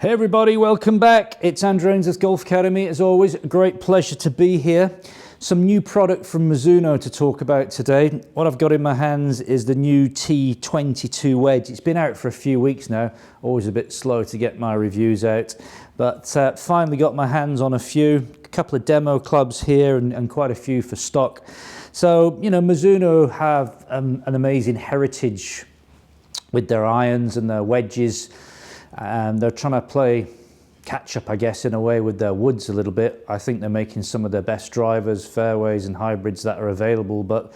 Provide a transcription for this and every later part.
Hey everybody, welcome back. It's Andrew Ainsworth Golf Academy. As always, a great pleasure to be here. Some new product from Mizuno to talk about today. What I've got in my hands is the new T22 Wedge. It's been out for a few weeks now. Always a bit slow to get my reviews out, but finally got my hands on a few. A couple of demo clubs here and quite a few for stock. So, you know, Mizuno have an amazing heritage with their irons and their wedges. And they're trying to play catch up, I guess, in a way with their woods a little bit. I think they're making some of their best drivers, fairways and hybrids that are available, but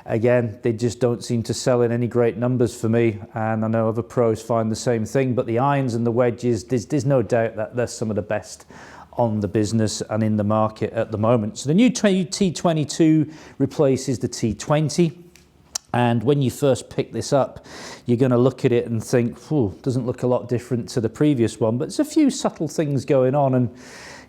again, they just don't seem to sell in any great numbers for me, and I know other pros find the same thing. But the irons and the wedges, there's no doubt that they're some of the best on the business and in the market at the moment. So the new T22 replaces the T20. And when you first pick this up, you're going to look at it and think, doesn't look a lot different to the previous one. But there's a few subtle things going on. And,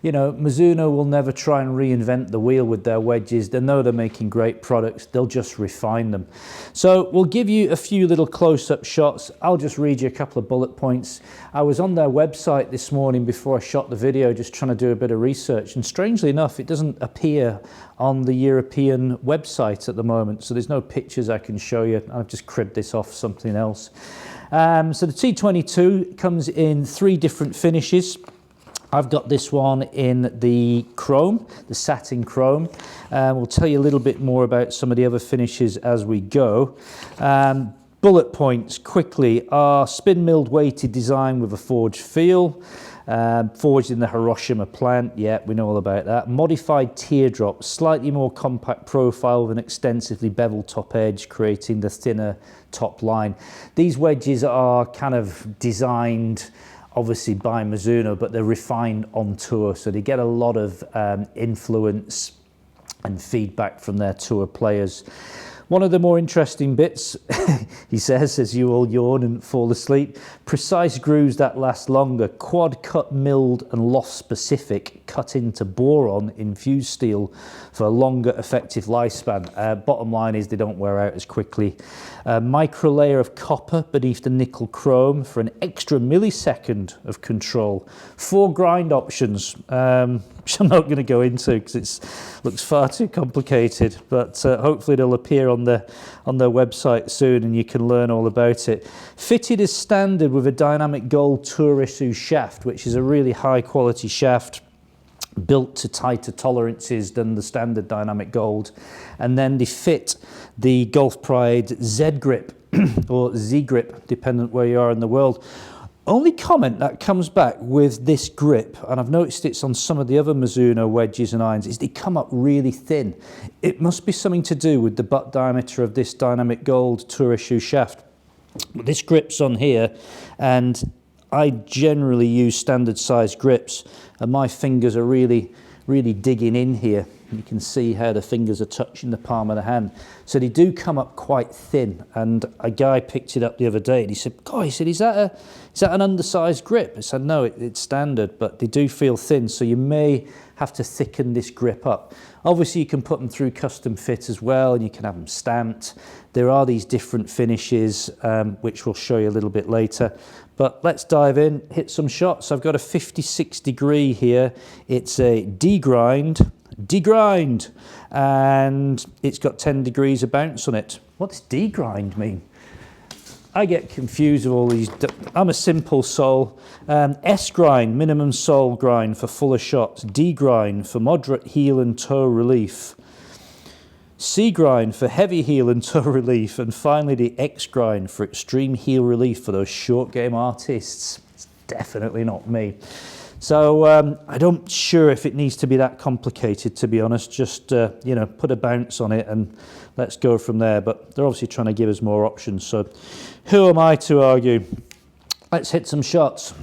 you know, Mizuno will never try and reinvent the wheel with their wedges. They know they're making great products. They'll just refine them. So we'll give you a few little close-up shots. I'll just read you a couple of bullet points. I was on their website this morning before I shot the video, just trying to do a bit of research. And strangely enough, it doesn't appear on the European website at the moment. So there's no pictures I can show you. I've just cribbed this off something else. So the T22 comes in 3 different finishes. I've got this one in the chrome, the satin chrome. We'll tell you a little bit more about some of the other finishes as we go. Bullet points quickly are spin milled weighted design with a forged feel. Forged in the Hiroshima plant, yeah, we know all about that. Modified teardrop, slightly more compact profile with an extensively beveled top edge, creating the thinner top line. These wedges are kind of designed obviously by Mizuno, but they're refined on tour, so they get a lot of influence and feedback from their tour players. One of the more interesting bits, he says, as you all yawn and fall asleep, precise grooves that last longer, quad cut milled and loft specific, cut into boron infused steel for a longer effective lifespan. Bottom line is they don't wear out as quickly. Micro layer of copper beneath the nickel chrome for an extra millisecond of control. 4 grind options, which I'm not going to go into because it looks far too complicated, but hopefully they'll appear on their website soon and you can learn all about it. Fitted as standard with a dynamic gold tour issue shaft, which is a really high quality shaft built to tighter tolerances than the standard dynamic gold. And then they fit the Golf Pride Z grip or Z grip, depending where you are in the world. Only comment that comes back with this grip, and I've noticed it's on some of the other Mizuno wedges and irons, is they come up really thin. It must be something to do with the butt diameter of this dynamic gold tour issue shaft. But this grip's on here, and I generally use standard size grips, and my fingers are really digging in here. You can see how the fingers are touching the palm of the hand. So they do come up quite thin. And a guy picked it up the other day and he said, "God," he said, is that an undersized grip? I said, no, it's standard, but they do feel thin. So you may have to thicken this grip up. Obviously you can put them through custom fit as well, and you can have them stamped. There are these different finishes, which we'll show you a little bit later. But let's dive in, hit some shots. I've got a 56 degree here. It's a degrind, and it's got 10 degrees of bounce on it. What does degrind mean? I get confused with all these. I'm a simple soul. S-grind, minimum sole grind for fuller shots. D-grind for moderate heel and toe relief. C-grind for heavy heel and toe relief. And finally the X-grind for extreme heel relief for those short game artists. It's definitely not me. So I don't sure if it needs to be that complicated, to be honest. Just, you know, put a bounce on it and let's go from there. But they're obviously trying to give us more options. So who am I to argue? Let's hit some shots.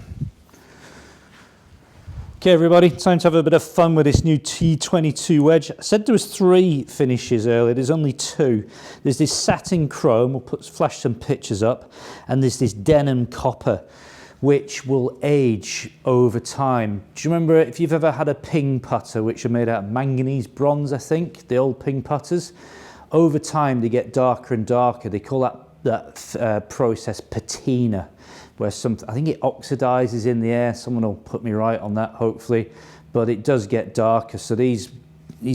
Okay, everybody, time to have a bit of fun with this new T22 wedge. I said there was 3 finishes earlier. There's only 2. There's this satin chrome. We'll flash some pictures up. And there's this denim copper, which will age over time. Do you remember if you've ever had a ping putter, which are made out of manganese bronze, I think, the old ping putters? Over time, they get darker and darker. They call that that process patina, where I think it oxidizes in the air. Someone will put me right on that, hopefully, but it does get darker. So these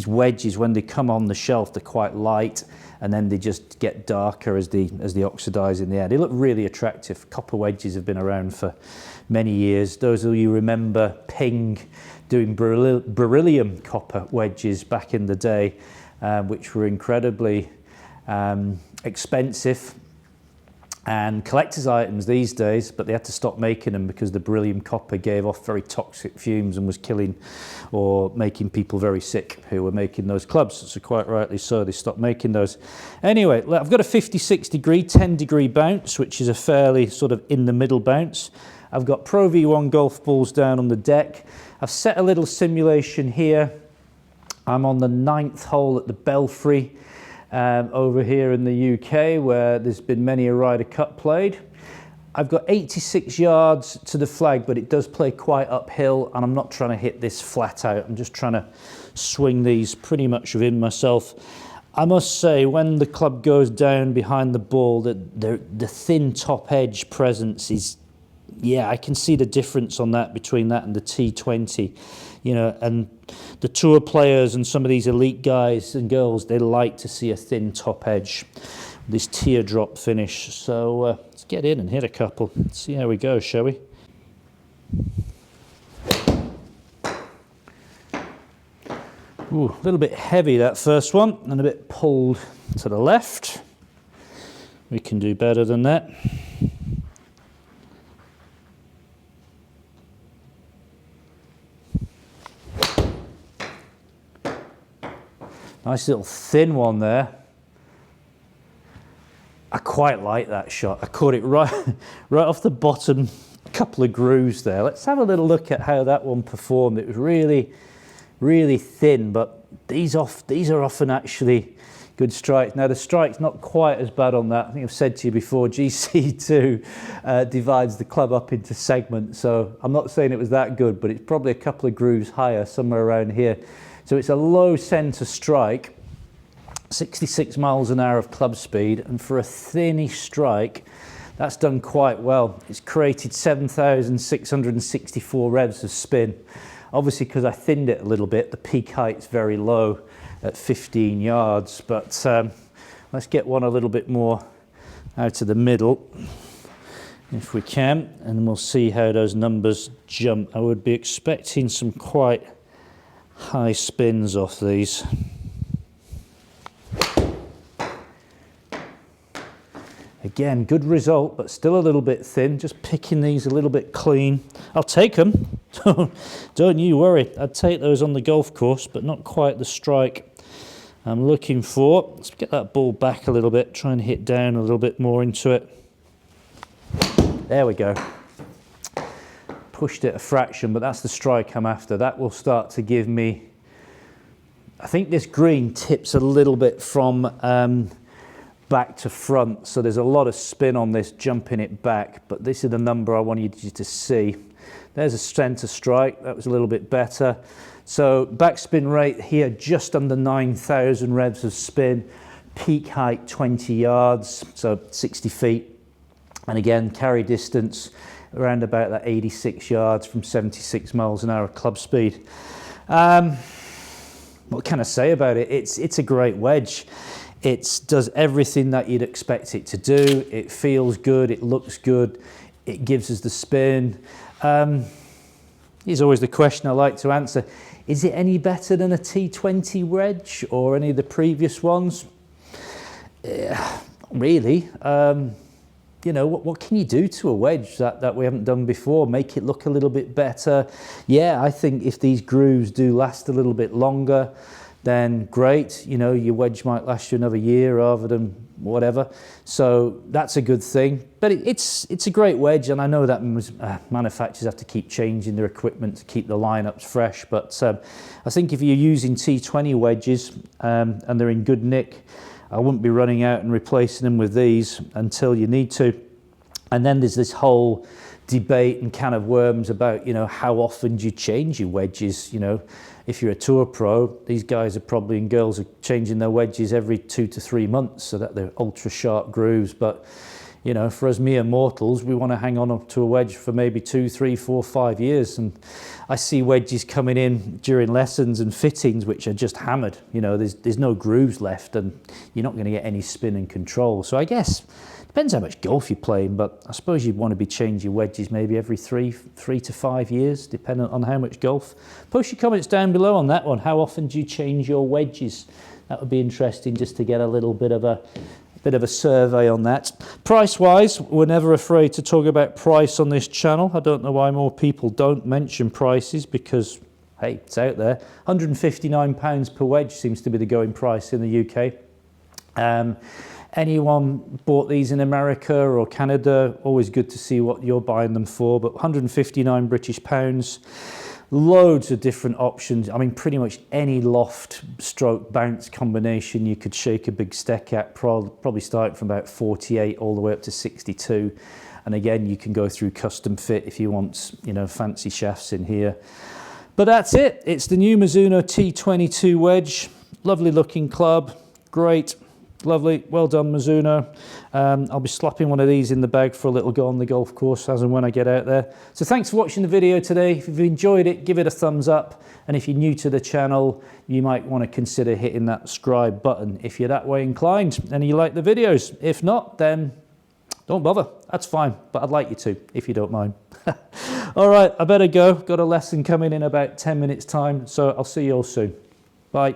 wedges, when they come on the shelf, they're quite light, and then they just get darker as they oxidize in the air. They look really attractive. Copper wedges have been around for many years. Those of you remember Ping doing beryllium copper wedges back in the day, which were incredibly expensive and collector's items these days, but they had to stop making them because the beryllium copper gave off very toxic fumes and was killing or making people very sick who were making those clubs. So quite rightly so, they stopped making those. Anyway, I've got a 56 degree, 10 degree bounce, which is a fairly sort of in the middle bounce. I've got Pro V1 golf balls down on the deck. I've set a little simulation here. I'm on the 9th hole at the Belfry over here in the UK, where there's been many a Ryder Cup played. I've got 86 yards to the flag, but it does play quite uphill, and I'm not trying to hit this flat out. I'm just trying to swing these pretty much within myself. I must say, when the club goes down behind the ball, the thin top edge presence is, yeah, I can see the difference on that between that and the T20. You know, and the tour players and some of these elite guys and girls, they like to see a thin top edge, this teardrop finish. So let's get in and hit a couple. See how we go, shall we? Ooh, a little bit heavy, that first one, and a bit pulled to the left. We can do better than that. Nice little thin one there. I quite like that shot. I caught it right off the bottom, couple of grooves there. Let's have a little look at how that one performed. It was really, really thin, but these are often actually good strikes. Now the strike's not quite as bad on that. I think I've said to you before, GC2 divides the club up into segments, so I'm not saying it was that good, but it's probably a couple of grooves higher, somewhere around here. So it's a low centre strike, 66 miles an hour of club speed, and for a thinnish strike, that's done quite well. It's created 7,664 revs of spin. Obviously, because I thinned it a little bit, the peak height's very low at 15 yards, but let's get one a little bit more out of the middle, if we can, and we'll see how those numbers jump. I would be expecting some quite high spins off these. Again, good result, but still a little bit thin. Just picking these a little bit clean. I'll take them. Don't you worry. I'd take those on the golf course, but not quite the strike I'm looking for. Let's get that ball back a little bit. Try and hit down a little bit more into it. There we go. Pushed it a fraction, but that's the strike I'm after. That will start to give me, I think this green tips a little bit from back to front, so there's a lot of spin on this, jumping it back, but this is the number I wanted you to see. There's a centre strike, that was a little bit better. So backspin rate here, just under 9,000 revs of spin, peak height 20 yards, so 60 feet, and again, carry distance around about that 86 yards from 76 miles an hour club speed. What can I say about it? It's a great wedge. It does everything that you'd expect it to do. It feels good, it looks good, it gives us the spin. Here's always the question I like to answer. Is it any better than a T20 wedge or any of the previous ones? Really. You know, what can you do to a wedge that we haven't done before? Make it look a little bit better? Yeah, I think if these grooves do last a little bit longer, then great. You know, your wedge might last you another year rather than whatever. So that's a good thing. But it's a great wedge, and I know that manufacturers have to keep changing their equipment to keep the lineups fresh. But I think if you're using T20 wedges and they're in good nick, I wouldn't be running out and replacing them with these until you need to. And then there's this whole debate and can of worms about, you know, how often do you change your wedges? You know, if you're a tour pro, these guys are probably, and girls are changing their wedges every 2 to 3 months so that they're ultra sharp grooves. But you know, for us mere mortals, we want to hang on to a wedge for maybe 2, 3, 4, 5 years. And I see wedges coming in during lessons and fittings which are just hammered. You know, there's no grooves left, and you're not going to get any spin and control. So I guess depends how much golf you're playing, but I suppose you'd want to be changing your wedges maybe every 3 to 5 years, depending on how much golf. Post your comments down below on that one. How often do you change your wedges? That would be interesting, just to get a little bit of a survey on that. Price-wise, we're never afraid to talk about price on this channel. I don't know why more people don't mention prices, because, hey, it's out there. £159 per wedge seems to be the going price in the UK. Anyone bought these in America or Canada, always good to see what you're buying them for, but 159 British pounds. Loads of different options. I mean, pretty much any loft stroke bounce combination you could shake a big stick at, probably starting from about 48 all the way up to 62. And again, you can go through custom fit if you want, you know, fancy shafts in here. But that's it. It's the new Mizuno T22 Wedge. Lovely looking club. Great. Lovely, well done Mizuno. I'll be slapping one of these in the bag for a little go on the golf course as and when I get out there. So thanks for watching the video today. If you've enjoyed it, give it a thumbs up. And if you're new to the channel, you might want to consider hitting that subscribe button if you're that way inclined and you like the videos. If not, then don't bother. That's fine, but I'd like you to, if you don't mind. All right, I better go. Got a lesson coming in about 10 minutes time, so I'll see you all soon. Bye.